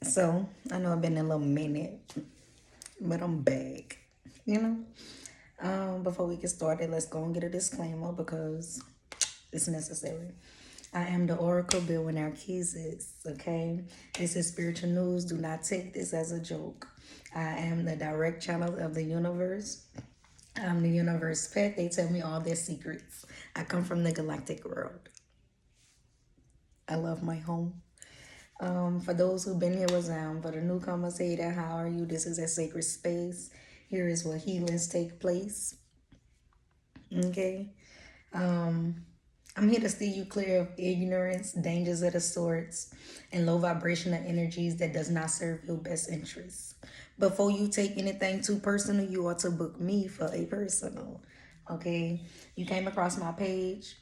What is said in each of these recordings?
So, I know I've been a little minute, but I'm back, you know? Before we get started, let's go and get a disclaimer because it's necessary. I am the Oracle Billionaire Keys, okay? This is spiritual news. Do not take this as a joke. I am the direct channel of the universe. I'm the universe pet. They tell me all their secrets. I come from the galactic world. I love my home. For those who've been here with for the newcomers, hey there, how are you? This is a sacred space. Here is where healings take place. Okay. I'm here to steer you clear of ignorance, dangers of the sorts, and low vibrational energies that does not serve your best interests. Before you take anything too personal, you ought to book me for a personal. Okay. You came across my page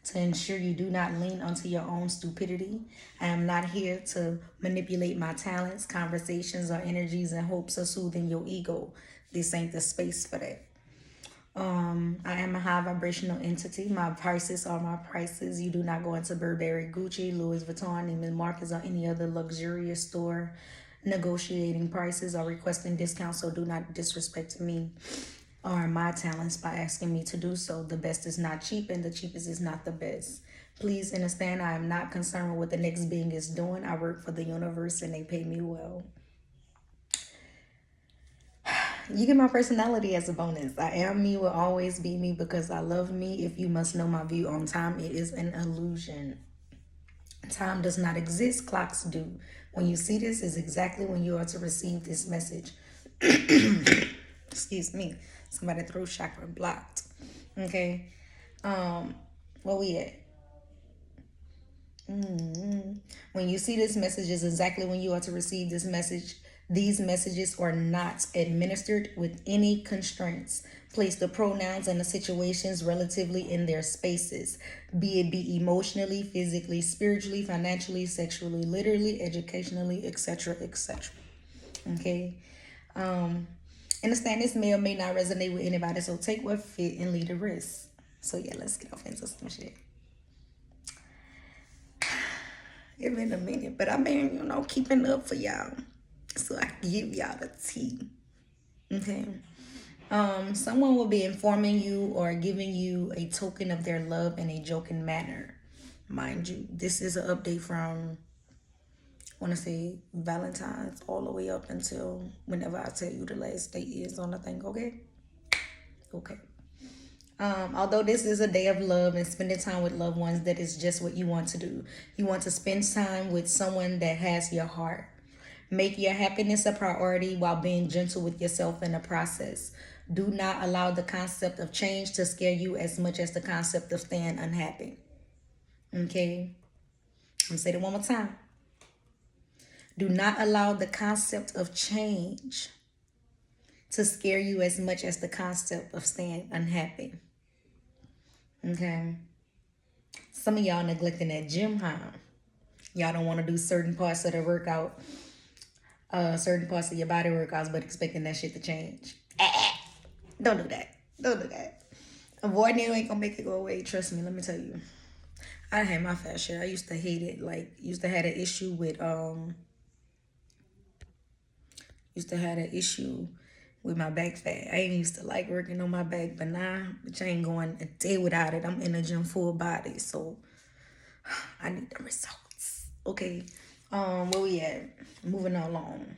to ensure you do not lean onto your own stupidity. I am not here to manipulate my talents, conversations, or energies in hopes of soothing your ego. This ain't the space for that. I am a high vibrational entity. My prices are my prices. You do not go into Burberry, Gucci, Louis Vuitton, Neiman Marcus, or any other luxurious store negotiating prices or requesting discounts. So do not disrespect me or my talents by asking me to do so. The best is not cheap and the cheapest is not the best. Please understand I am not concerned with what the next being is doing. I work for the universe and they pay me well. You get my personality as a bonus. I am me, will always be me because I love me. If you must know my view on time, it is an illusion. Time does not exist, clocks do. When you see this is exactly when you are to receive this message. Excuse me. Somebody throat chakra blocked. Okay. Where we at? When you see this message is exactly when you are to receive this message. These messages are not administered with any constraints. Place the pronouns and the situations relatively in their spaces, be it be emotionally, physically, spiritually, financially, sexually, literally, educationally, etc., etc. Okay. Understand this may or may not resonate with anybody, so take what fit and leave the rest. So yeah, let's get off into some shit. It's been a minute, but I've been, keeping up for y'all. So I can give y'all the tea. Okay. Someone will be informing you or giving you a token of their love in a joking manner. Mind you, this is an update from, I want to say, Valentine's all the way up until whenever I tell you the last date is on the thing, okay? Okay. Although this is a day of love and spending time with loved ones, that is just what you want to do. You want to spend time with someone that has your heart. Make your happiness a priority while being gentle with yourself in the process. Do not allow the concept of change to scare you as much as the concept of staying unhappy. Okay? I'm going to say it one more time. Do not allow the concept of change to scare you as much as the concept of staying unhappy. Okay? Some of y'all neglecting that gym, huh? Y'all don't want to do certain parts of the workout, certain parts of your body workouts, but expecting that shit to change. Don't do that. Don't do that. Avoiding it ain't gonna make it go away. Trust me, let me tell you. I had my fat shit. I used to hate it. Like, used to have an issue with my back fat. I ain't used to like working on my back, but now, bitch, I ain't going a day without it. I'm in the gym full body, so I need the results. Okay. Where we at? Moving along.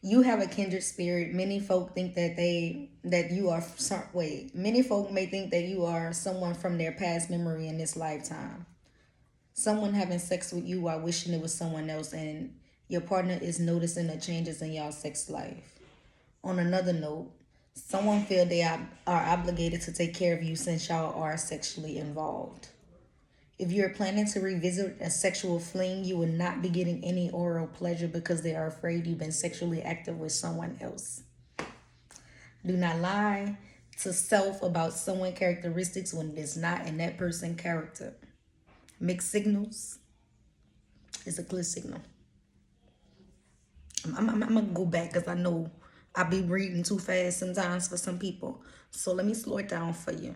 You have a kindred spirit. Many folk think that many folk may think that you are someone from their past memory in this lifetime. Someone having sex with you while wishing it was someone else, and your partner is noticing the changes in y'all sex life. On another note, someone feel they are obligated to take care of you since y'all are sexually involved. If you're planning to revisit a sexual fling, you will not be getting any oral pleasure because they are afraid you've been sexually active with someone else. Do not lie to self about someone's characteristics when it is not in that person's character. Mixed signals is a clear signal. I'm going to go back because I know I be reading too fast sometimes for some people. So let me slow it down for you.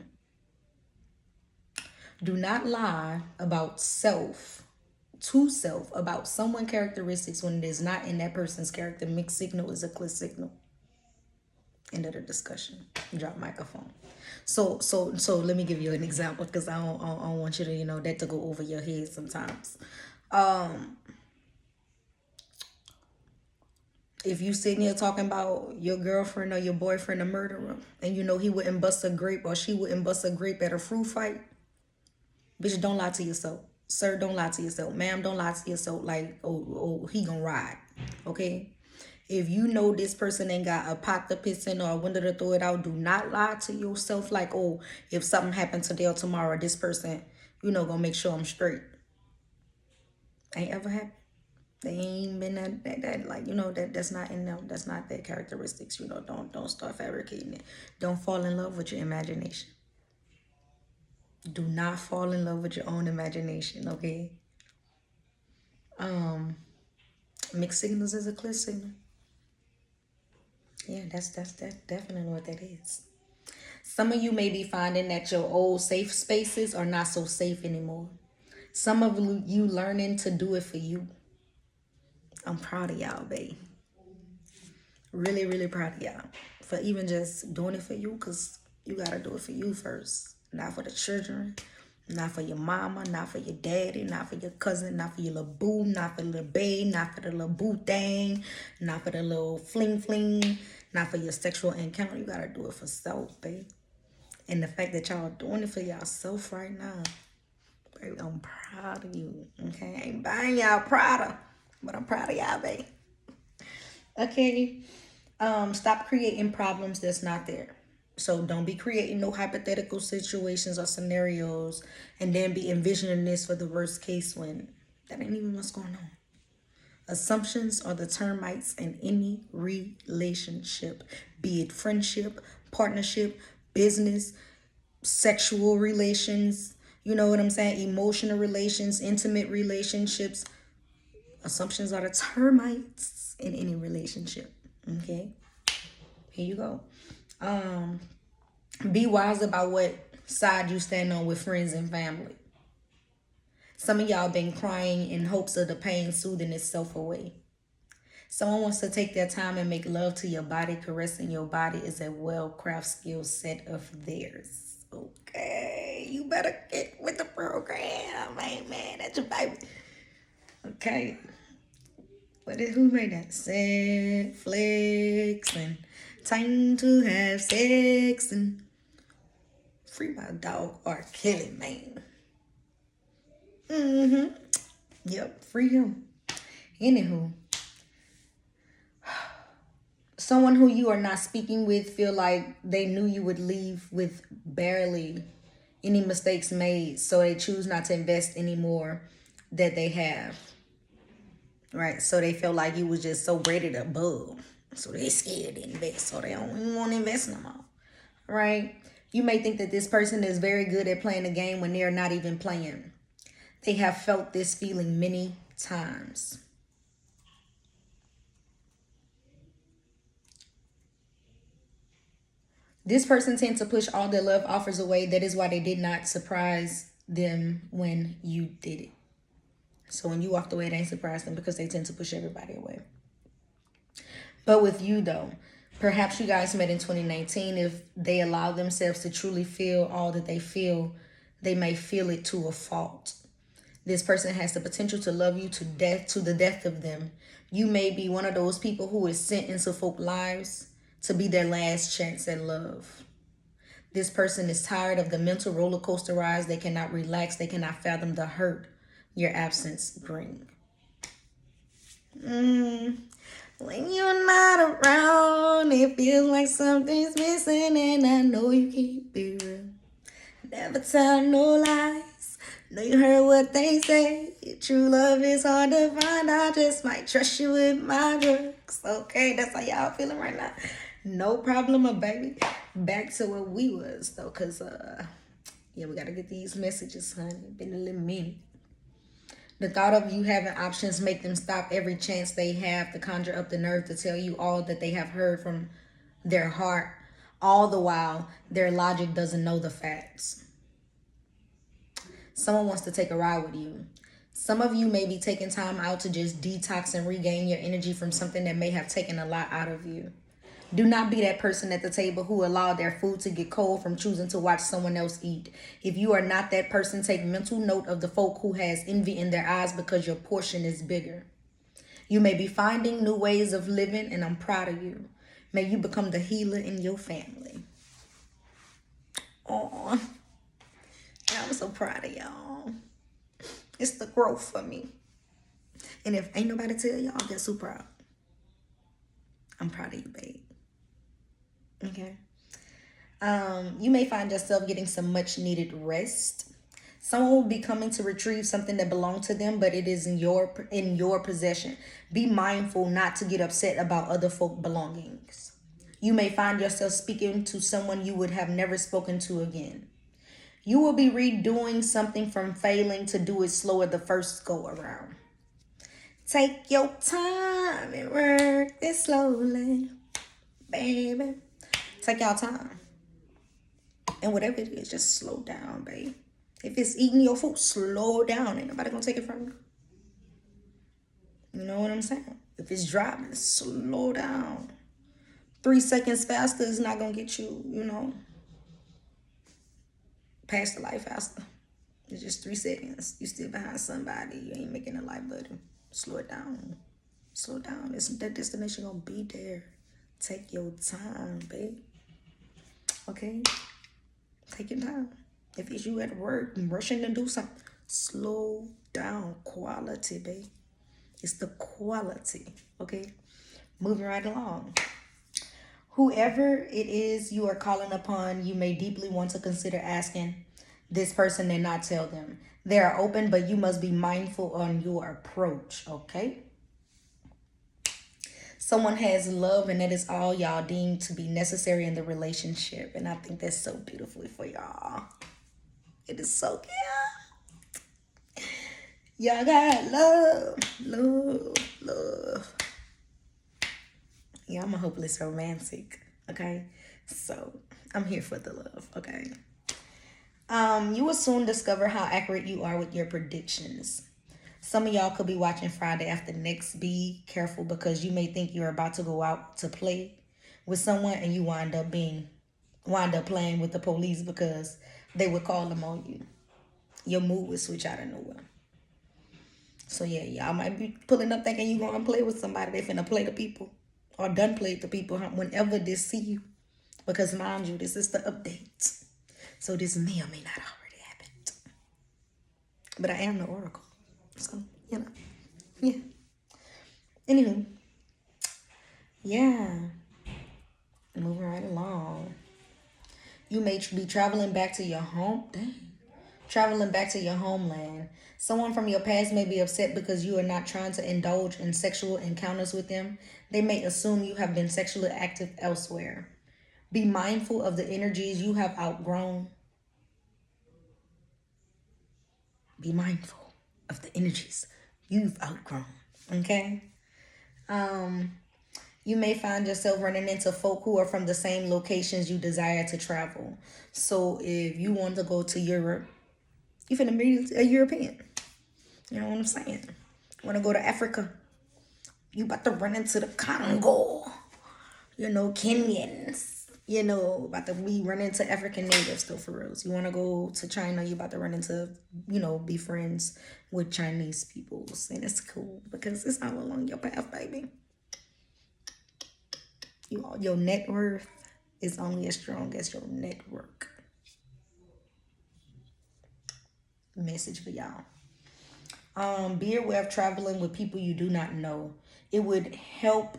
Do not lie about self to self about someone characteristics when it is not in that person's character, mixed signal is a clear signal. End of the discussion. Drop microphone. So let me give you an example, because I don't want you to, that to go over your head sometimes. If you sitting here talking about your girlfriend or your boyfriend a murderer, and you know he wouldn't bust a grape or she wouldn't bust a grape at a fruit fight, bitch, don't lie to yourself. Sir, don't lie to yourself. Ma'am, don't lie to yourself like, oh, he gonna ride. Okay? If you know this person ain't got a pot to piss in or a window to throw it out, do not lie to yourself like, oh, if something happened today or tomorrow, this person, gonna make sure I'm straight. Ain't ever happened. They ain't been that like, that's not in them. That's not their characteristics. Don't start fabricating it. Don't fall in love with your imagination. Do not fall in love with your own imagination, okay? Mixed signals is a clear signal. Yeah, that's definitely what that is. Some of you may be finding that your old safe spaces are not so safe anymore. Some of you learning to do it for you. I'm proud of y'all, babe. Really, really proud of y'all for even just doing it for you, because you got to do it for you first. Not for the children, not for your mama, not for your daddy, not for your cousin, not for your little boo, not for the little babe, not for the little boo thing, not for the little fling fling, not for your sexual encounter. You got to do it for self, babe. And the fact that y'all doing it for yourself right now, baby, I'm proud of you, okay? I ain't buying y'all Prada, but I'm proud of y'all, babe. Okay? Stop creating problems that's not there. So don't be creating no hypothetical situations or scenarios and then be envisioning this for the worst case when that ain't even what's going on. Assumptions are the termites in any relationship, be it friendship, partnership, business, sexual relations, you know what I'm saying? Emotional relations, intimate relationships. Assumptions are the termites in any relationship. Okay? Here you go. Be wise about what side you stand on with friends and family. Some of y'all been crying in hopes of the pain soothing itself away. Someone wants to take their time and make love to your body. Caressing your body is a well-crafted skill set of theirs. Okay, you better get with the program. Amen. That's your baby. Okay. Who made that? Set, flex, and time to have sex, and free my dog R. Kelly, man. Yep, free him. Anywho, someone who you are not speaking with feel like they knew you would leave with barely any mistakes made, so they choose not to invest anymore that they have. Right? So they feel like you was just so ready to bug. So they scared to invest, so they don't even want to invest no more. Right? You may think that this person is very good at playing the game when they're not even playing. They have felt this feeling many times. This person tends to push all their love offers away. That is why they did not surprise them when you did it. So when you walked away, it ain't surprised them, because they tend to push everybody away. But with you, though, perhaps you guys met in 2019. If they allow themselves to truly feel all that they feel, they may feel it to a fault. This person has the potential to love you to death, to the death of them. You may be one of those people who is sent into folk lives to be their last chance at love. This person is tired of the mental roller coaster rides. They cannot relax. They cannot fathom the hurt your absence bring. When you're not around, it feels like something's missing, and I know you keep it real. Never tell no lies. Know you heard what they say. True love is hard to find. I just might trust you with my drugs. Okay, that's how y'all feeling right now. No problem, baby. Back to what we was, though, because, yeah, we got to get these messages, honey. Been a little minute. The thought of you having options make them stop every chance they have to conjure up the nerve to tell you all that they have heard from their heart, all the while their logic doesn't know the facts. Someone wants to take a ride with you. Some of you may be taking time out to just detox and regain your energy from something that may have taken a lot out of you. Do not be that person at the table who allowed their food to get cold from choosing to watch someone else eat. If you are not that person, take mental note of the folk who has envy in their eyes because your portion is bigger. You may be finding new ways of living, and I'm proud of you. May you become the healer in your family. Oh, I'm so proud of y'all. It's the growth for me. And if ain't nobody tell y'all, guess who proud? I'm proud of you, babe. Okay. You may find yourself getting some much needed rest. Someone will be coming to retrieve something that belonged to them, but it is in your possession. Be mindful not to get upset about other folk belongings. You may find yourself speaking to someone you would have never spoken to again. You will be redoing something from failing to do it slower the first go around. Take your time and work it slowly, baby. Take your time. And whatever it is, just slow down, babe. If it's eating your food, slow down. Ain't nobody gonna take it from you. You know what I'm saying? If it's driving, slow down. 3 seconds faster is not gonna get you, past the light faster. It's just 3 seconds. You still behind somebody. You ain't making a life better. Slow it down. Slow down. That destination gonna be there. Take your time, babe. Okay? Take your time. If it's you at work and rushing to do something, slow down. Quality, babe. It's the quality. Okay? Moving right along. Whoever it is you are calling upon, you may deeply want to consider asking this person and not tell them. They are open, but you must be mindful on your approach, okay? Someone has love, and that is all y'all deem to be necessary in the relationship. And I think that's so beautifully for y'all. It is so cute. Y'all got love, love, love. Yeah, I'm a hopeless romantic, okay? So I'm here for the love, okay? You will soon discover how accurate you are with your predictions. Some of y'all could be watching Friday after next. Be careful because you may think you're about to go out to play with someone and you wind up playing with the police because they would call them on you. Your mood would switch out of nowhere. So yeah, y'all might be pulling up thinking you gonna play with somebody. They finna play the people or done played the people whenever they see you. Because mind you, this is the update. So this may or may not already happened. But I am the oracle. So, yeah. Anywho. Yeah. Moving right along. You may be traveling back to your traveling back to your homeland. Someone from your past may be upset because you are not trying to indulge in sexual encounters with them. They may assume you have been sexually active elsewhere. Be mindful of the energies you have outgrown. Be mindful of the energies you've outgrown, okay? You may find yourself running into folk who are from the same locations you desire to travel. So if you want to go to Europe, you finna meet a European. You know what I'm saying? Want to go to Africa? You about to run into the Congo. Kenyans. About to be running into African natives though, for reals. You want to go to China, you about to run into, be friends with Chinese peoples. And it's cool because it's all along your path, baby. Your net worth is only as strong as your network. Message for y'all. Be aware of traveling with people you do not know. It would help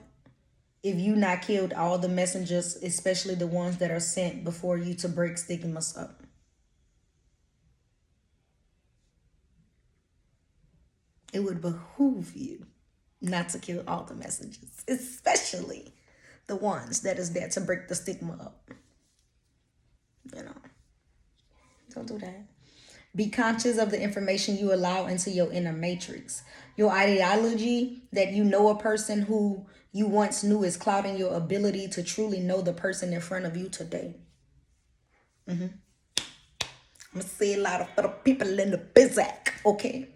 if you not killed all the messengers, especially the ones that are sent before you to break stigmas up. It would behoove you not to kill all the messengers, especially the ones that is there to break the stigma up. Don't do that. Be conscious of the information you allow into your inner matrix. Your ideology that you know a person who you once knew is clouding your ability to truly know the person in front of you today. I'm going to say a lot of other people in the bizac, okay?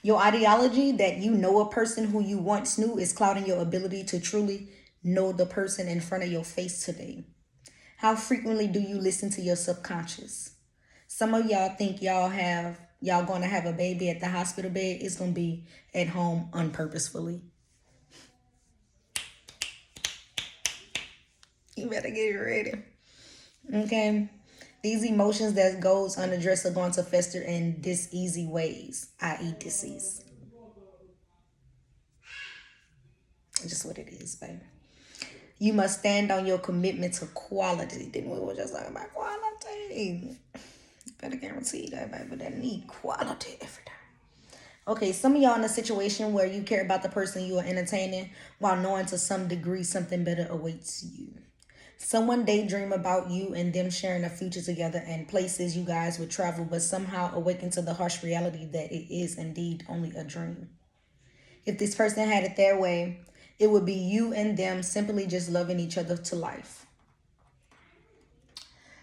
Your ideology that you know a person who you once knew is clouding your ability to truly know the person in front of your face today. How frequently do you listen to your subconscious? Some of y'all think y'all gonna have a baby at the hospital bed. It's gonna be at home unpurposefully. You better get ready. Okay. These emotions that goes unaddressed are going to fester in diseasy ways, i.e. disease. Just what it is, baby. You must stand on your commitment to quality. Didn't we were just talking about quality? Better guarantee that, baby. That need quality every day. Okay, some of y'all in a situation where you care about the person you are entertaining while knowing to some degree something better awaits you. Someone daydream about you and them sharing a future together and places you guys would travel, but somehow awaken to the harsh reality that it is indeed only a dream. If this person had it their way, it would be you and them simply just loving each other to life.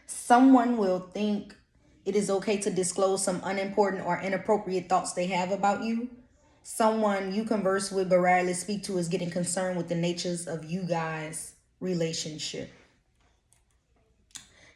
Someone will think it is okay to disclose some unimportant or inappropriate thoughts they have about you. Someone you converse with but rarely speak to is getting concerned with the natures of you guys' relationship.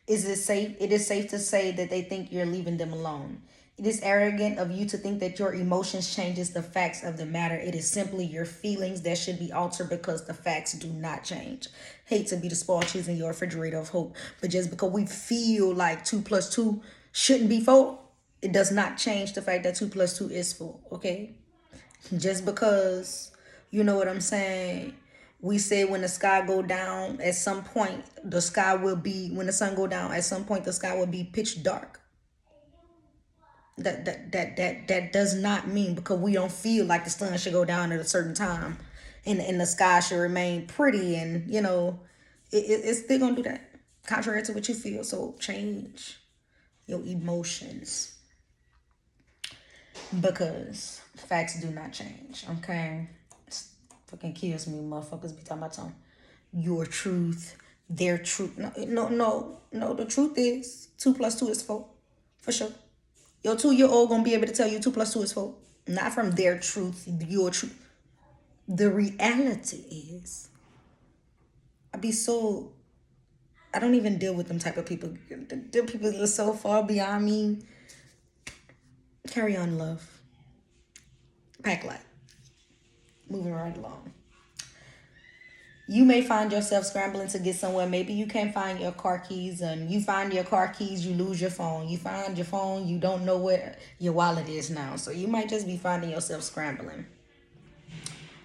Is it safe? It is safe to say that they think you're leaving them alone. It is arrogant of you to think that your emotions changes the facts of the matter. It is simply your feelings that should be altered because the facts do not change. Hate to be the spoiled cheese in your refrigerator of hope, but just because we feel like 2 plus 2 shouldn't be 4, it does not change the fact that 2 plus 2 is 4, okay? Just because, you know what I'm saying, we say when the sky go down at some point, the sky will be, when the sun go down at some point, the sky will be pitch dark. That does not mean because we don't feel like the sun should go down at a certain time and the sky should remain pretty, and you know it's still gonna do that contrary to what you feel. So change your emotions because facts do not change. Okay, it's fucking kills me, motherfuckers be talking about your truth, their truth. No, the truth is 2 plus 2 is 4 for sure. Your 2-year-old gonna be able to tell you 2 plus 2 is 4. Not from their truth, your truth. The reality is, I don't even deal with them type of people. The people that are so far beyond me. Carry on, love. Pack light. Moving right along. You may find yourself scrambling to get somewhere. Maybe you can't find your car keys, and you find your car keys, you lose your phone. You find your phone, you don't know where your wallet is now. So you might just be finding yourself scrambling.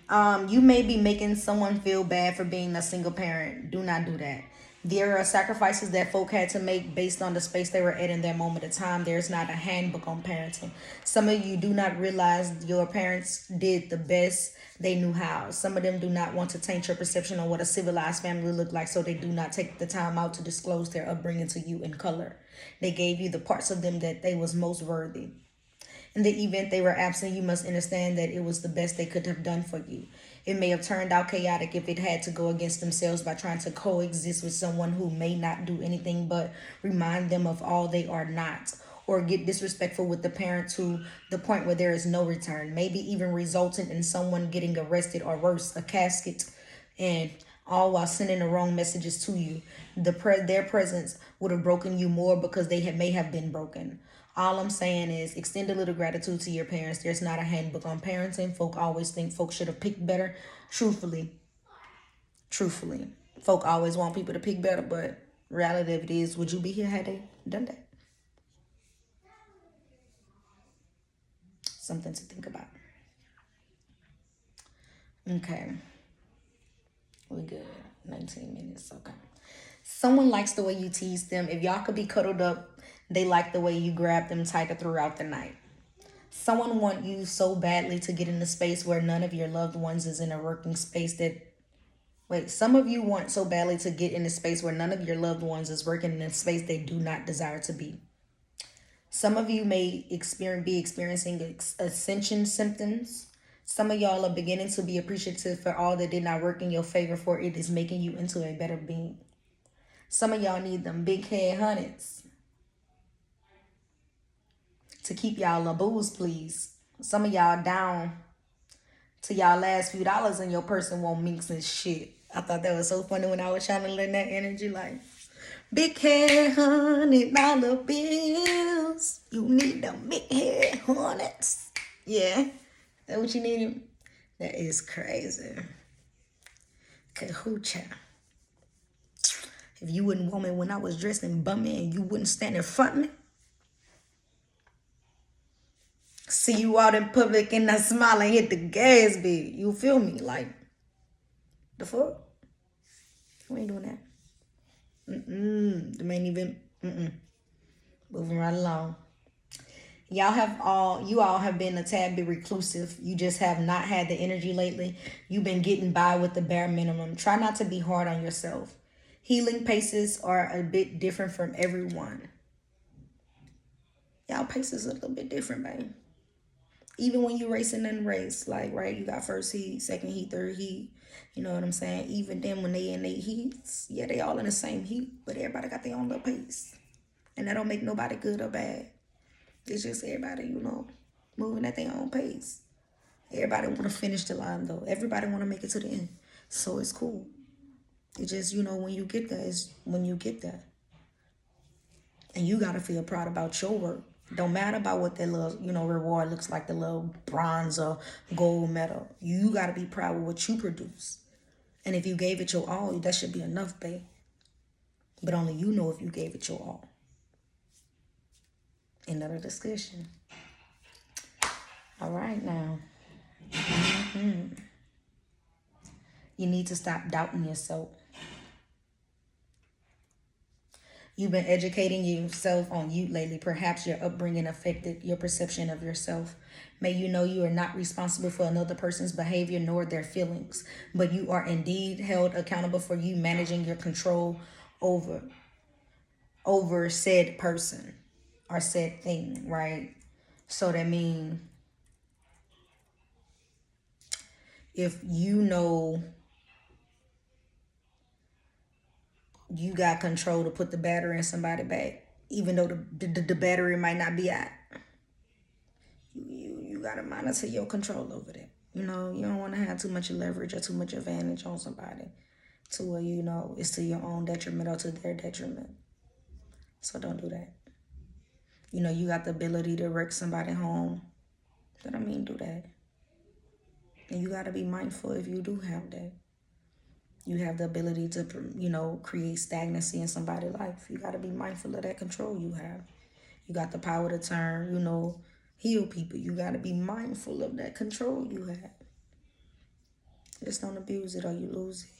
You may be making someone feel bad for being a single parent. Do not do that. There are sacrifices that folk had to make based on the space they were at in their moment of time. There's not a handbook on parenting. Some of you do not realize your parents did the best they knew how. Some of them do not want to taint your perception on what a civilized family look like, so they do not take the time out to disclose their upbringing to you in color. They gave you the parts of them that they was most worthy. In the event they were absent, you must understand that it was the best they could have done for you. It may have turned out chaotic if it had to go against themselves by trying to coexist with someone who may not do anything but remind them of all they are not, or get disrespectful with the parent to the point where there is no return, maybe even resulting in someone getting arrested or worse, a casket, and all while sending the wrong messages to you. Their presence would have broken you more because may have been broken. All I'm saying is extend a little gratitude to your parents. There's not a handbook on parenting. Folk always think folk should have picked better. Truthfully, folk always want people to pick better, but reality of it is, would you be here had they done that? Something to think about. Okay. We good. 19 minutes. Okay. Someone likes the way you tease them. If y'all could be cuddled up, they like the way you grab them tighter throughout the night. Someone want you so badly to get in a space where none of your loved ones is in a working space some of you want so badly to get in a space where none of your loved ones is working in a space they do not desire to be. Some of you may be experiencing ascension symptoms. Some of y'all are beginning to be appreciative for all that did not work in your favor, for it is making you into a better being. Some of y'all need them big head hundreds to keep y'all a booze, please. Some of y'all down to y'all last few dollars and your person won't mix and shit. I thought that was so funny when I was channeling that energy. Like, big hair, $100 bills. You need them big hair hornets. Yeah. That what you needed? That is crazy. Kahoocha. If you wouldn't want me when I was dressed in bummy and you wouldn't stand in front of me, see you out in public and I smile and hit the gas, baby. You feel me? Like, the fuck? We ain't doing that. Them ain't even, Moving right along. You all have been a tad bit reclusive. You just have not had the energy lately. You've been getting by with the bare minimum. Try not to be hard on yourself. Healing paces are a bit different from everyone. Y'all paces a little bit different, babe. Even when you racing in the race, like, right, you got first heat, second heat, third heat. You know what I'm saying? Even then when they in their heats, yeah, they all in the same heat, but everybody got their own little pace. And that don't make nobody good or bad. It's just everybody, moving at their own pace. Everybody want to finish the line, though. Everybody want to make it to the end. So it's cool. It's just, when you get there, is when you get there. And you got to feel proud about your work. Don't matter about what that little, reward looks like, the little bronze or gold medal. You got to be proud of what you produce. And if you gave it your all, that should be enough, babe. But only you know if you gave it your all. Another discussion. All right, now. You need to stop doubting yourself. You've been educating yourself on you lately. Perhaps your upbringing affected your perception of yourself. May you know you are not responsible for another person's behavior nor their feelings, but you are indeed held accountable for you managing your control over said person or said thing, right? So that means if you know you got control to put the battery in somebody back, even though the battery might not be out, you got to monitor your control over that. You don't want to have too much leverage or too much advantage on somebody to where, it's to your own detriment or to their detriment. So don't do that. You got the ability to wreck somebody home. That don't mean do that. And you got to be mindful if you do have that. You have the ability to, create stagnancy in somebody's life. You got to be mindful of that control you have. You got the power to turn, heal people. You got to be mindful of that control you have. Just don't abuse it or you lose it.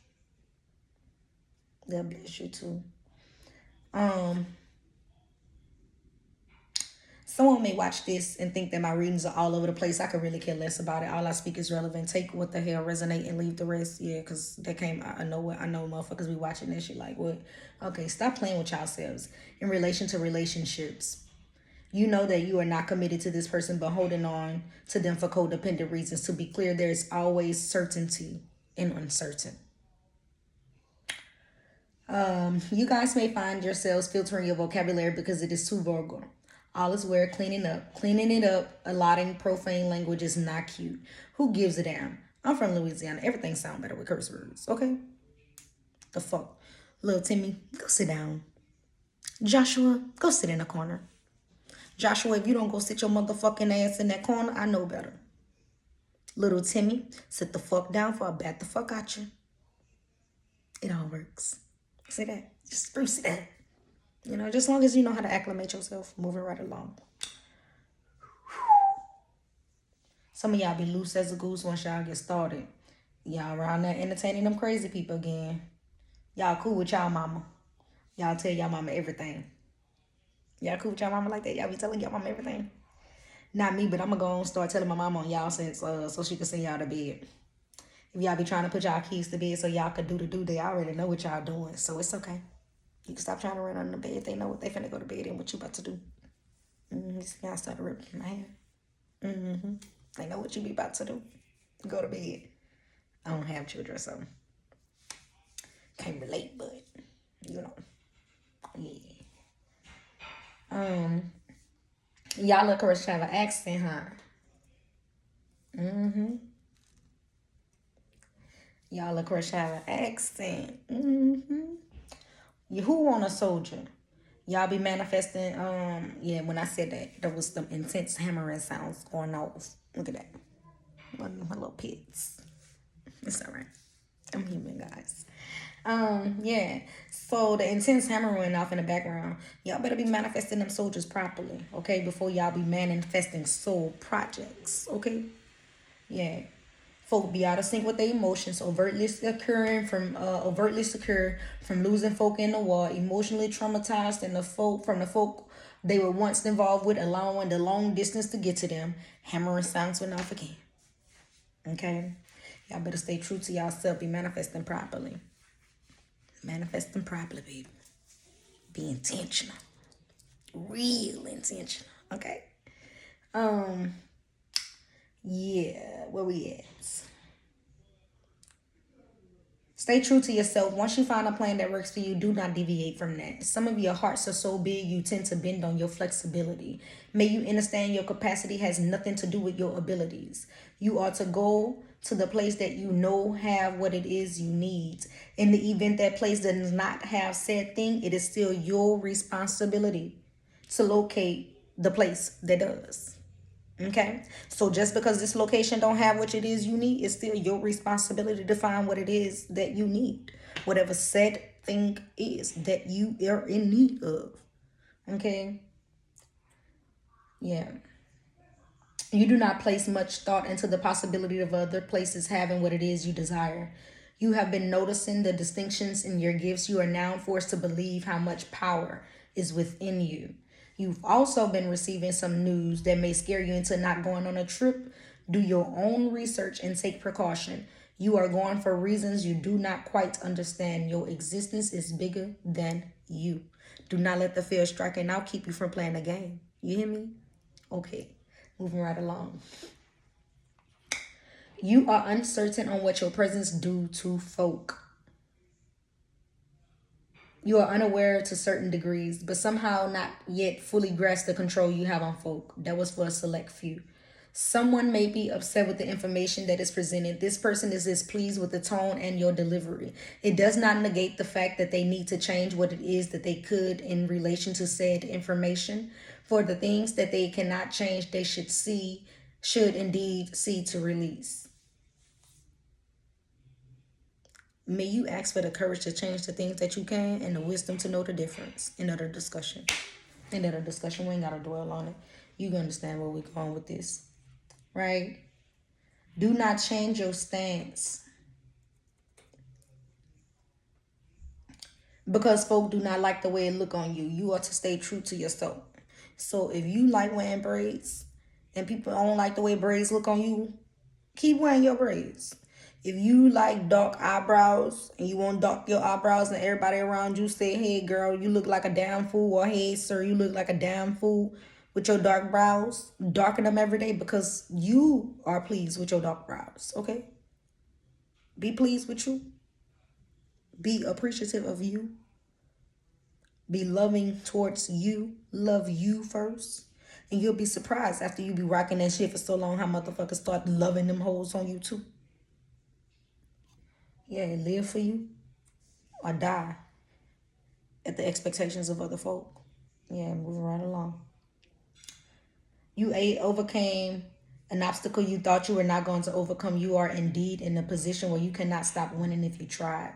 God bless you too. Someone may watch this and think that my readings are all over the place. I could really care less about it. All I speak is relevant. Take what the hell resonate and leave the rest. Yeah, because that came, I know motherfuckers be watching that shit like, what? Okay, stop playing with yourselves. In relation to relationships, you know that you are not committed to this person, but holding on to them for codependent reasons. To be clear, there is always certainty in uncertain. You guys may find yourselves filtering your vocabulary because it is too vulgar. All is well, cleaning it up, allotting profane language is not cute. Who gives a damn? I'm from Louisiana. Everything sounds better with curse words, okay? The fuck? Little Timmy, go sit down. Joshua, go sit in the corner. Joshua, if you don't go sit your motherfucking ass in that corner, I know better. Little Timmy, sit the fuck down before I bat the fuck at you. It all works. Say that. Just spruce it up. Just as long as you know how to acclimate yourself, moving right along. Some of y'all be loose as a goose once y'all get started. Y'all around there entertaining them crazy people again. Y'all cool with y'all mama. Y'all tell y'all mama everything. Y'all cool with y'all mama like that? Y'all be telling y'all mama everything? Not me, but I'm going to go and start telling my mama on y'all since so she can send y'all to bed. If y'all be trying to put y'all kids to bed so y'all could do the do, they already know what y'all doing. So it's okay. You can stop trying to run under the bed. They know what they finna go to bed and what you about to do. Y'all started ripping my hair. They know what you be about to do. Go to bed. I don't have children, so can't relate, but yeah. Y'all look correct to have an accent, huh? Mm-hmm. Y'all, of course, have an accent. Mm-hmm. Who want a soldier? Y'all be manifesting. Yeah, when I said that, there was some intense hammering sounds going off. Look at that. One of my little pits. It's all right. I'm human, guys. Yeah. So the intense hammer went off in the background. Y'all better be manifesting them soldiers properly, okay? Before y'all be manifesting soul projects, okay? Yeah. Folk be out of sync with their emotions, overtly secure from losing folk in the war, emotionally traumatized, and the folk they were once involved with, allowing the long distance to get to them. Hammering sounds went off again. Okay, y'all better stay true to yourself. Be manifesting properly. Manifesting properly, baby. Be intentional, real intentional. Okay. Um. Yeah. Where we at? Stay true to yourself. Once you find a plan that works for you, do not deviate from that. Some of your hearts are so big you tend to bend on your flexibility. May you understand your capacity has nothing to do with your abilities. You are to go to the place that you know have what it is you need. In the event that place does not have said thing, it is still your responsibility to locate the place that does. Okay, so just because this location don't have what it is you need, it's still your responsibility to find what it is that you need, whatever said thing is that you are in need of. Okay, yeah. You do not place much thought into the possibility of other places having what it is you desire. You have been noticing the distinctions in your gifts. You are now forced to believe how much power is within you. You've also been receiving some news that may scare you into not going on a trip. Do your own research and take precaution. You are going for reasons you do not quite understand. Your existence is bigger than you. Do not let the fear striking out keep you from playing the game. You hear me? Okay, moving right along. You are uncertain on what your presence do to folk. You are unaware to certain degrees, but somehow not yet fully grasp the control you have on folk. That was for a select few. Someone may be upset with the information that is presented. This person is displeased with the tone and your delivery. It does not negate the fact that they need to change what it is that they could in relation to said information. For the things that they cannot change, they should indeed see to release. May you ask for the courage to change the things that you can and the wisdom to know the difference. Another discussion. Another discussion. We ain't gotta dwell on it. You can understand where we're going with this. Right? Do not change your stance. Because folk do not like the way it look on you. You are to stay true to yourself. So if you like wearing braids and people don't like the way braids look on you, keep wearing your braids. If you like dark eyebrows and you want dark your eyebrows and everybody around you say, hey girl, you look like a damn fool, or hey sir, you look like a damn fool with your dark brows, darken them every day because you are pleased with your dark brows, okay? Be pleased with you. Be appreciative of you. Be loving towards you. Love you first. And you'll be surprised after you be rocking that shit for so long how motherfuckers start loving them hoes on you too. Yeah, live for you or die at the expectations of other folk. Yeah, moving right along. You overcame an obstacle you thought you were not going to overcome. You are indeed in a position where you cannot stop winning if you try.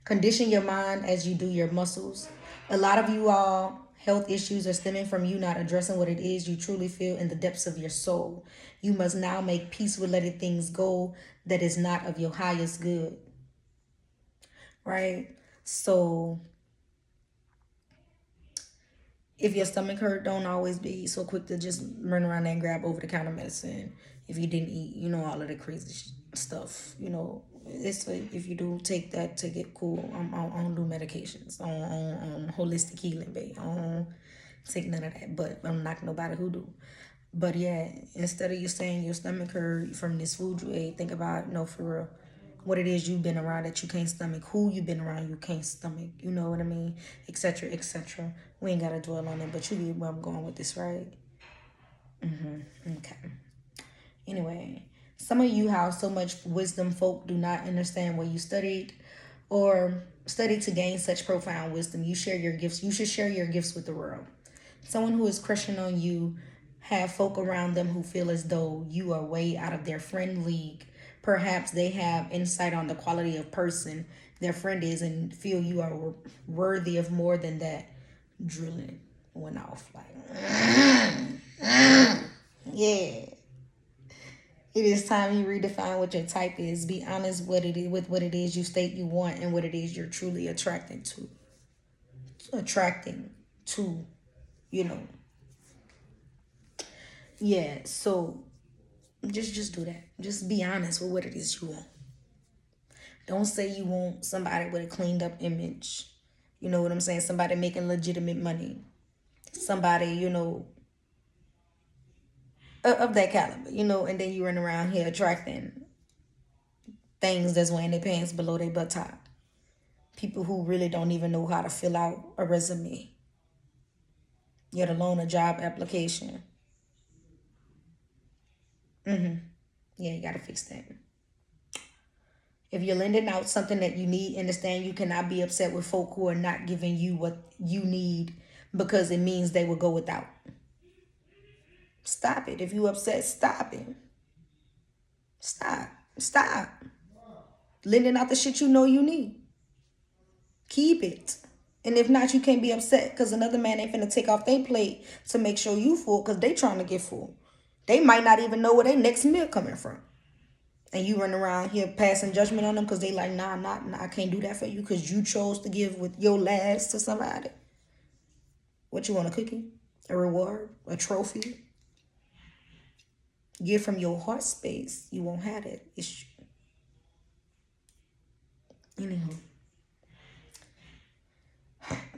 Condition your mind as you do your muscles. A lot of you all health issues are stemming from you not addressing what it is you truly feel in the depths of your soul. You must now make peace with letting things go that is not of your highest good. Right? So if your stomach hurt, don't always be so quick to just run around and grab over the counter medicine. If you didn't eat, all of the crazy stuff, it's like if you do take that, take it cool. I don't do medications on holistic healing, babe. I don't take none of that, but I'm not nobody who do. But yeah, instead of you saying your stomach hurt from this food you ate, think about, for real, what it is you've been around that you can't stomach, who you've been around you can't stomach, you know what I mean, etc., etc. We ain't gotta dwell on it, but you get where I'm going with this, right? Okay. Anyway, some of you have so much wisdom folk do not understand where you studied or studied to gain such profound wisdom. You share your gifts. You should share your gifts with the world. Someone who is crushing on you have folk around them who feel as though you are way out of their friend league. Perhaps they have insight on the quality of person their friend is and feel you are worthy of more than that. Drilling went off like, yeah. It is time you redefine what your type is. Be honest with what it is you state you want and what it is you're truly attracting to. Attracting to, you know. Yeah, so just do that. Just be honest with what it is you want. Don't say you want somebody with a cleaned up image. You know what I'm saying? Somebody making legitimate money. Somebody, of that caliber, and then you run around here attracting things that's wearing their pants below their butt top. People who really don't even know how to fill out a resume, yet alone a job application. Yeah, you gotta fix that. If you're lending out something that you need, understand you cannot be upset with folk who are not giving you what you need because it means they will go without. Stop it. If you upset, stop it. Stop. Lending out the shit you know you need. Keep it. And if not, you can't be upset because another man ain't finna take off their plate to make sure you full because they trying to get full. They might not even know where their next meal coming from. And you run around here passing judgment on them because they like, nah, I can't do that for you because you chose to give with your last to somebody. What you want, a cookie? A reward? A trophy? Give from your heart space. You won't have that issue. Anywho.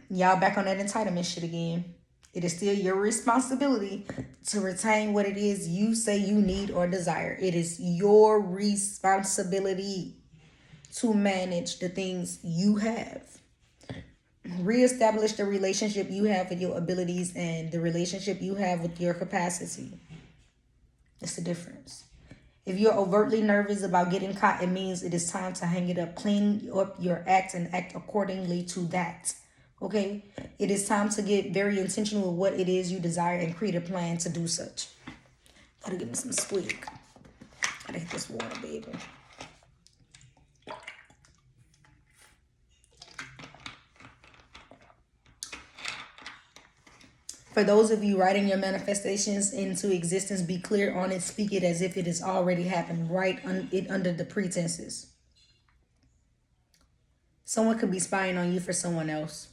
Y'all back on that entitlement shit again. It is still your responsibility to retain what it is you say you need or desire. It is your responsibility to manage the things you have. Reestablish the relationship you have with your abilities and the relationship you have with your capacity. It's the difference. If you're overtly nervous about getting caught, it means it is time to hang it up. Clean up your act and act accordingly to that. Okay? It is time to get very intentional with what it is you desire and create a plan to do such. Gotta give me some squeak. Gotta hit this water, baby. For those of you writing your manifestations into existence, be clear on it. Speak it as if it has already happened. Write it under the pretenses. Someone could be spying on you for someone else.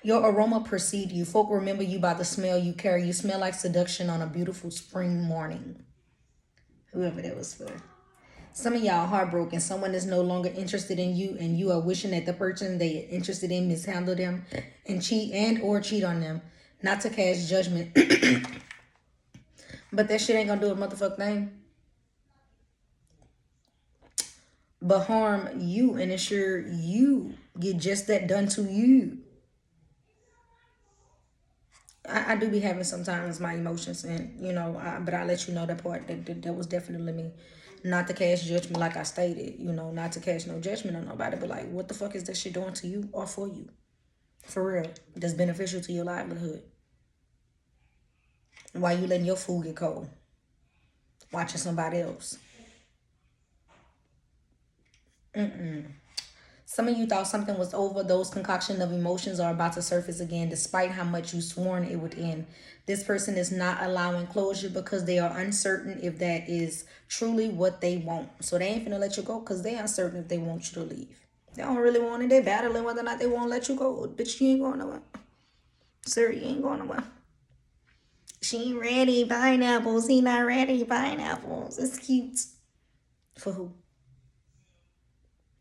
Your aroma precede you. Folk remember you by the smell you carry. You smell like seduction on a beautiful spring morning. Whoever that was for. Some of y'all heartbroken. Someone is no longer interested in you, and you are wishing that the person they are interested in mishandle them and cheat on them. Not to cast judgment, but that shit ain't gonna do a motherfucking thing but harm you and ensure you get just that done to you. I do be having sometimes my emotions, and but I let you know that part that was definitely me. Not to cast judgment, like I stated, not to cast no judgment on nobody, but like, what the fuck is that shit doing to you or for you? For real, that's beneficial to your livelihood. Why you letting your food get cold? Watching somebody else. Some of you thought something was over. Those concoction of emotions are about to surface again, despite how much you sworn it would end. This person is not allowing closure because they are uncertain if that is truly what they want. So they ain't finna let you go because they uncertain if they want you to leave. They don't really want it. They battling whether or not they won't let you go. Bitch, you ain't going nowhere. Sir, you ain't going nowhere. She ain't ready. Pineapples. He not ready. Pineapples. It's cute. For who?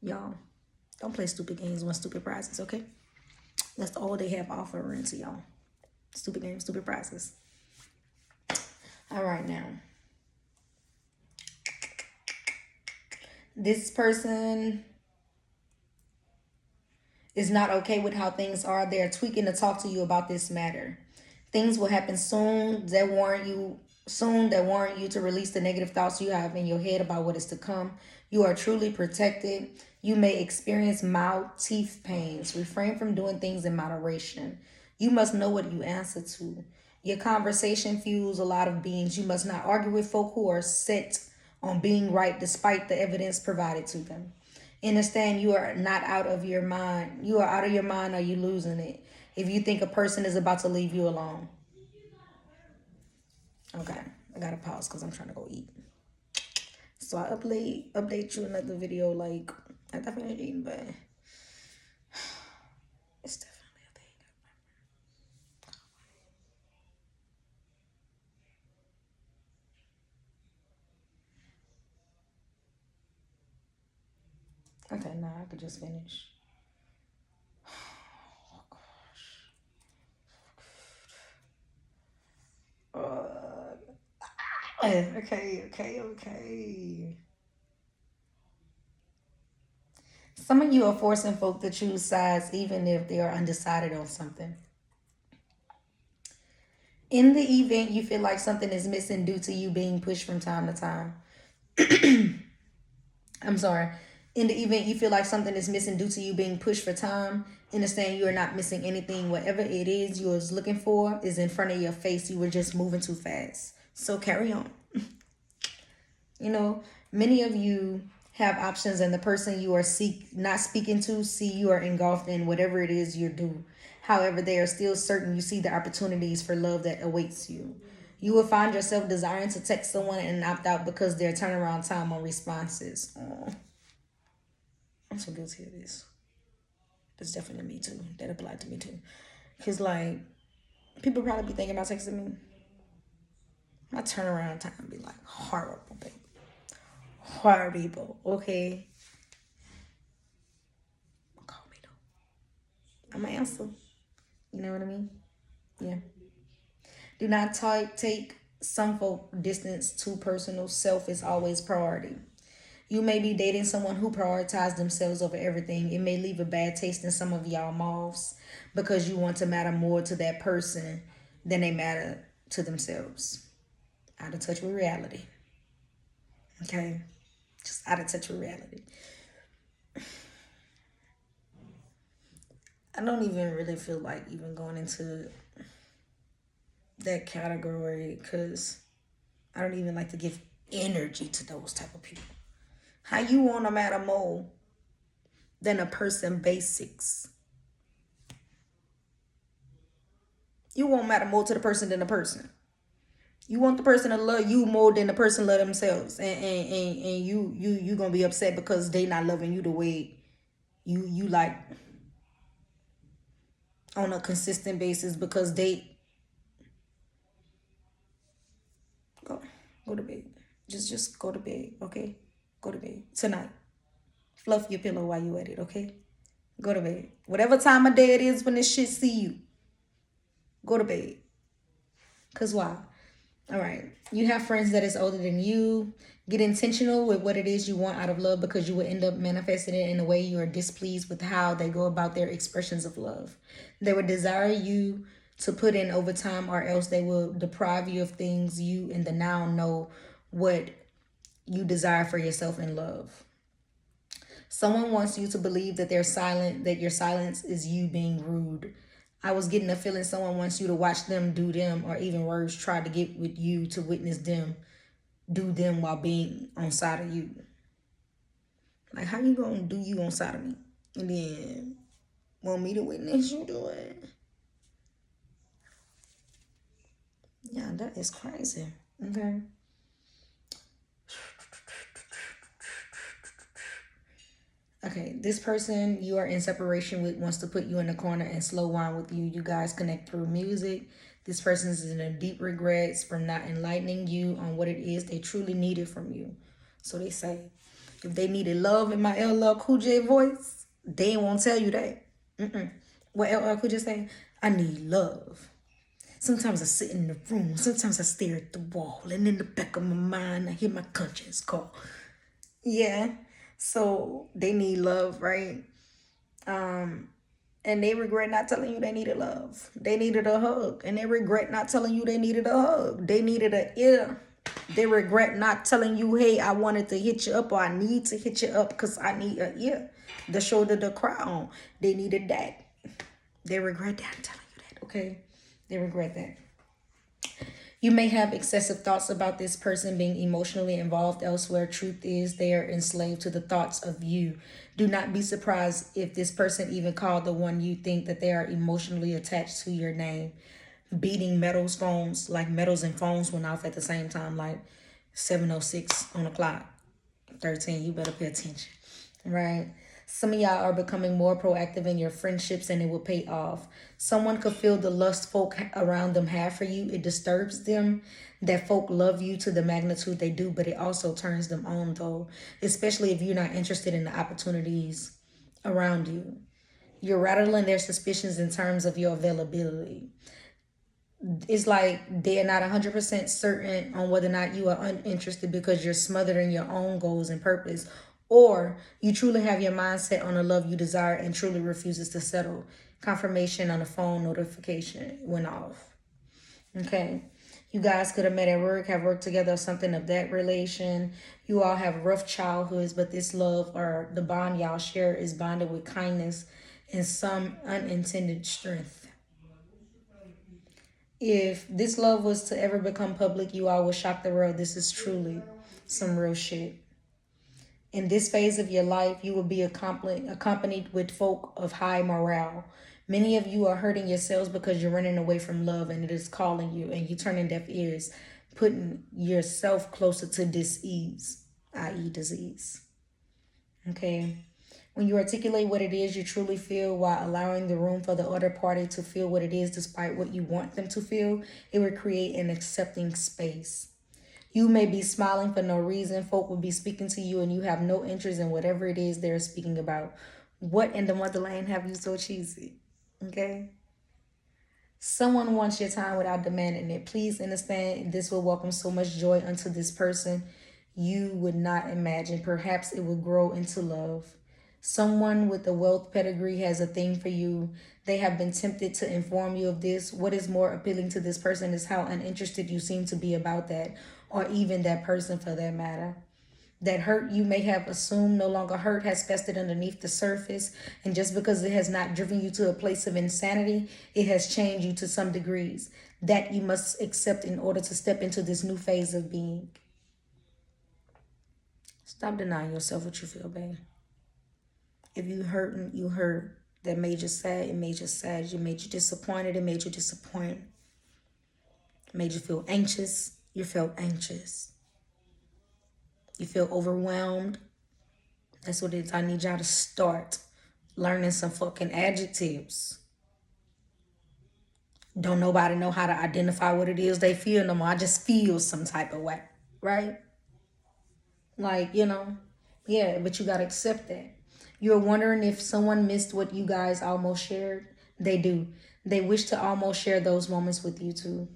Y'all. Don't play stupid games, win stupid prizes, okay? That's all they have offering to y'all. Stupid games, stupid prizes. All right, now. This person is not okay with how things are. They're tweaking to talk to you about this matter. Things will happen soon that warrant you soon that warrant you to release the negative thoughts you have in your head about what is to come. You are truly protected. You may experience mild teeth pains. Refrain from doing things in moderation. You must know what you answer to. Your conversation fuels a lot of beings. You must not argue with folk who are set on being right despite the evidence provided to them. Understand you are not out of your mind. You are out of your mind or you losing it. If you think a person is about to leave you alone. Okay, I gotta pause because I'm trying to go eat. So I update you another video like after I finish eating, but it's definitely a thing. Okay, now I could just finish. Okay. Some of you are forcing folk to choose sides even if they are undecided on something. In the event you feel like something is missing due to you being pushed from time to time. I'm sorry. In the event you feel like something is missing due to you being pushed for time, understand you are not missing anything. Whatever it is you was looking for is in front of your face. You were just moving too fast. So carry on. You know, many of you have options and the person you are not speaking to see you are engulfed in whatever it is you do. However, they are still certain you see the opportunities for love that awaits you. You will find yourself desiring to text someone and opt out because their turnaround time on responses. Oh, I'm so guilty of this. That's definitely me too. That applied to me too. Because, like, people probably be thinking about texting me. My turnaround time be like horrible, baby. Horrible, okay? Call me though. I'm going to answer. You know what I mean? Yeah. Do not take some folk distance too personal. Self is always priority. You may be dating someone who prioritizes themselves over everything. It may leave a bad taste in some of y'all mouths because you want to matter more to that person than they matter to themselves. Out of touch with reality. Okay? Just out of touch with reality. I don't even really feel like even going into that category because I don't even like to give energy to those type of people. How you want to matter more than a person basics? You won't matter more to the person than the person. You want the person to love you more than the person love themselves, and you gonna be upset because they not loving you the way you like on a consistent basis because they go to bed. Just go to bed, okay? Go to bed tonight. Fluff your pillow while you at it, okay? Go to bed. Whatever time of day it is when this shit see you, go to bed. Cause why? All right. You have friends that is older than you. Get intentional with what it is you want out of love because you will end up manifesting it in a way you are displeased with how they go about their expressions of love. They will desire you to put in overtime or else they will deprive you of things you in the now know what you desire for yourself in love. Someone wants you to believe that they're silent, that your silence is you being rude. I was getting a feeling someone wants you to watch them do them, or even worse, try to get with you to witness them do them while being on side of you. Like, how you gonna do you on side of me and then want me to witness you do it? Yeah, that is crazy. Okay. Okay, this person you are in separation with wants to put you in a corner and slow wine with you. You guys connect through music. This person is in a deep regrets for not enlightening you on what it is they truly needed from you. So they say, if they needed love in my LL Cool J voice, they won't tell you that. What LL Cool J say? I need love. Sometimes I sit in the room. Sometimes I stare at the wall. And in the back of my mind, I hear my conscience call. Yeah. So they need love, right? And they regret not telling you they needed love. They needed a hug. And they regret not telling you they needed a hug. They needed an ear. They regret not telling you, hey, I wanted to hit you up, or I need to hit you up because I need an ear. The shoulder to cry on. They needed that. They regret that. I'm telling you that, okay? They regret that. You may have excessive thoughts about this person being emotionally involved elsewhere. Truth is, they are enslaved to the thoughts of you. Do not be surprised if this person even called the one you think that they are emotionally attached to your name. Beating metals phones, like metals and phones went off at the same time, like 7:06 on the clock. 13, you better pay attention, right? Some of y'all are becoming more proactive in your friendships and it will pay off. Someone could feel the lust folk around them have for you. It disturbs them that folk love you to the magnitude they do, but it also turns them on though, especially if you're not interested in the opportunities around you. You're rattling their suspicions in terms of your availability. It's like they're not 100% certain on whether or not you are uninterested because you're smothered in your own goals and purpose, or you truly have your mindset on the love you desire and truly refuses to settle. Confirmation on the phone notification went off. Okay. You guys could have met at work, have worked together, or something of that relation. You all have rough childhoods, but this love or the bond y'all share is bonded with kindness and some unintended strength. If this love was to ever become public, you all would shock the world. This is truly some real shit. In this phase of your life, you will be accompanied with folk of high morale. Many of you are hurting yourselves because you're running away from love and it is calling you and you turning deaf ears, putting yourself closer to dis-ease, i.e. disease. Okay. When you articulate what it is you truly feel while allowing the room for the other party to feel what it is despite what you want them to feel, it will create an accepting space. You may be smiling for no reason. Folk will be speaking to you and you have no interest in whatever it is they're speaking about. What in the motherland have you so cheesy? Okay? Someone wants your time without demanding it. Please understand this will welcome so much joy unto this person you would not imagine. Perhaps it will grow into love. Someone with a wealth pedigree has a thing for you. They have been tempted to inform you of this. What is more appealing to this person is how uninterested you seem to be about that, or even that person for that matter. That hurt you may have assumed no longer hurt has festered underneath the surface, and just because it has not driven you to a place of insanity, it has changed you to some degrees. That you must accept in order to step into this new phase of being. Stop denying yourself what you feel, babe. If you hurt, you hurt. That made you sad, it made you sad. It made you disappointed, it made you disappointed. It made you feel anxious, you felt anxious. You feel overwhelmed. That's what it is. I need y'all to start learning some fucking adjectives. Don't nobody know how to identify what it is they feel no more. I just feel some type of way, right? Like, yeah, but you gotta accept that. You're wondering if someone missed what you guys almost shared. They do. They wish to almost share those moments with you too.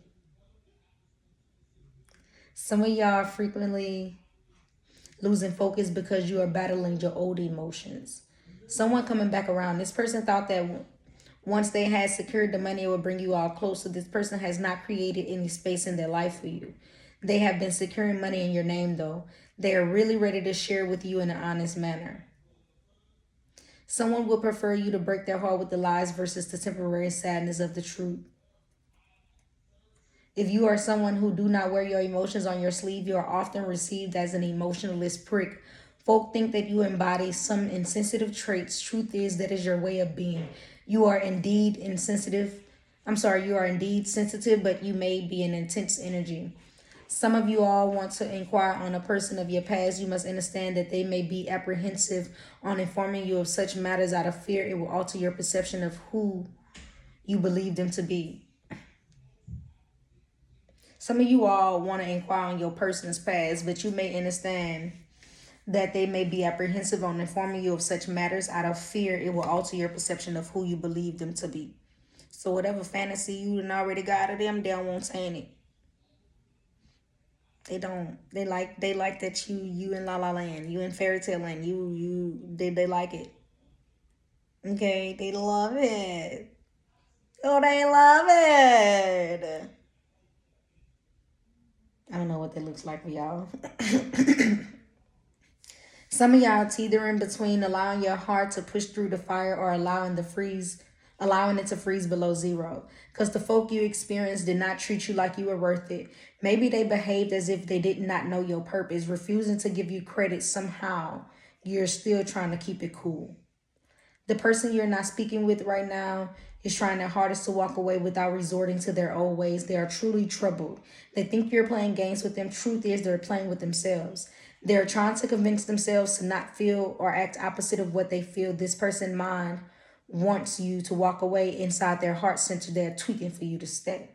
Some of y'all are frequently losing focus because you are battling your old emotions. Someone coming back around. This person thought that once they had secured the money, it would bring you all closer. This person has not created any space in their life for you. They have been securing money in your name, though. They are really ready to share with you in an honest manner. Someone will prefer you to break their heart with the lies versus the temporary sadness of the truth. If you are someone who do not wear your emotions on your sleeve, you are often received as an emotionalist prick. Folk think that you embody some insensitive traits. Truth is, that is your way of being. You are indeed insensitive. You are indeed sensitive, but you may be an intense energy. Some of you all want to inquire on a person of your past. You must understand that they may be apprehensive on informing you of such matters out of fear it will alter your perception of who you believe them to be. Some of you all want to inquire on your person's past, but you may understand that they may be apprehensive on informing you of such matters out of fear it will alter your perception of who you believe them to be. So whatever fantasy you done already got of them, they don't want saying it. They don't. They like that you in La La Land, you in fairy tale land, they like it. Okay, they love it. Oh, they love it. I don't know what that looks like for y'all. Some of y'all teetering between allowing your heart to push through the fire or allowing it to freeze below zero. Because the folk you experienced did not treat you like you were worth it. Maybe they behaved as if they did not know your purpose, refusing to give you credit somehow. You're still trying to keep it cool. The person you're not speaking with right now is trying their hardest to walk away without resorting to their old ways. They are truly troubled. They think you're playing games with them. Truth is, they're playing with themselves. They're trying to convince themselves to not feel or act opposite of what they feel. This person mind wants you to walk away. Inside their heart center, they're tweaking for you to stay.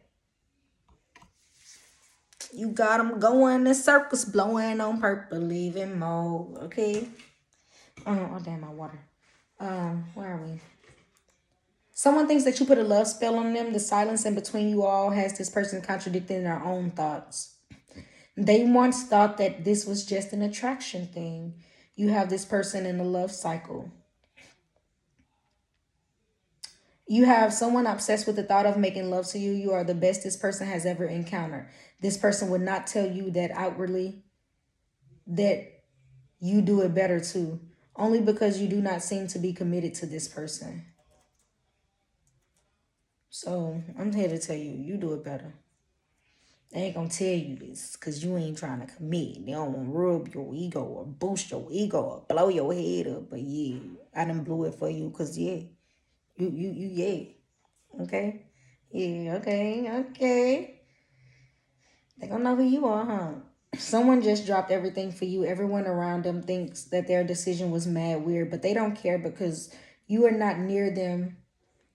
You got them going in circles, blowing on purple, leaving mode. Okay. Oh damn, my water. Where are we? Someone thinks that you put a love spell on them. The silence in between you all has this person contradicting their own thoughts. They once thought that this was just an attraction thing. You have this person in a love cycle. You have someone obsessed with the thought of making love to you. You are the best this person has ever encountered. This person would not tell you that outwardly, that you do it better too, only because you do not seem to be committed to this person. So I'm here to tell you, you do it better. They ain't gonna tell you this because you ain't trying to commit. They don't want to rub your ego or boost your ego or blow your head up. But yeah, I done blew it for you because yeah, yeah. Okay? Yeah, okay. They gonna know who you are, huh? Someone just dropped everything for you. Everyone around them thinks that their decision was mad weird, but they don't care because you are not near them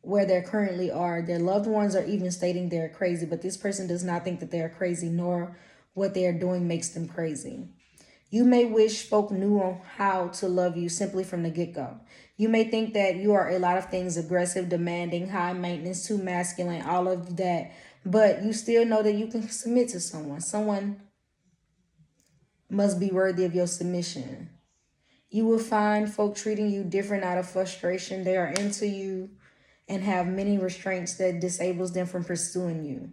where they currently are. Their loved ones are even stating they're crazy, but this person does not think that they're crazy, nor what they are doing makes them crazy. You may wish folk knew how to love you simply from the get-go. You may think that you are a lot of things: aggressive, demanding, high maintenance, too masculine, all of that, but you still know that you can submit to someone. Someone must be worthy of your submission. You will find folk treating you different out of frustration. They are into you and have many restraints that disables them from pursuing you.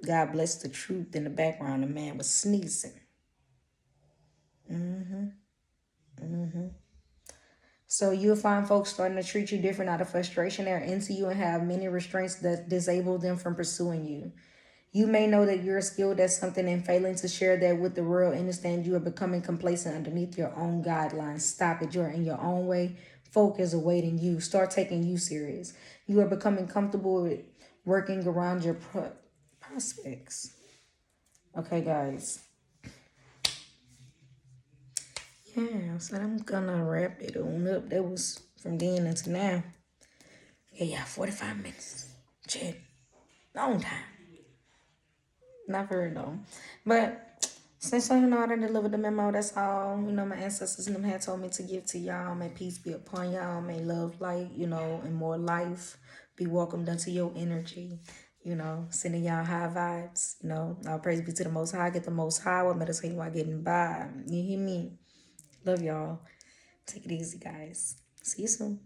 God bless the truth. In the background, the man was sneezing. So you'll find folks starting to treat you different out of frustration. They're into you and have many restraints that disable them from pursuing you. You may know that you're skilled at something and failing to share that with the world. Understand you are becoming complacent underneath your own guidelines. Stop it. You're in your own way. Folk is awaiting you. Start taking you serious. You are becoming comfortable with working around your prospects. Okay, guys. Yeah, so I'm gonna wrap it on up. That was from then until now. Yeah, 45 minutes. Shit. Long time. Not very long. But since you know I done delivered the memo, that's all. You know, my ancestors and them had told me to give to y'all. May peace be upon y'all. May love, light, and more life be welcomed unto your energy. Sending y'all high vibes. All praise be to the Most High. Get the Most High. What meditate while getting by. You hear me? Love y'all. Take it easy, guys. See you soon.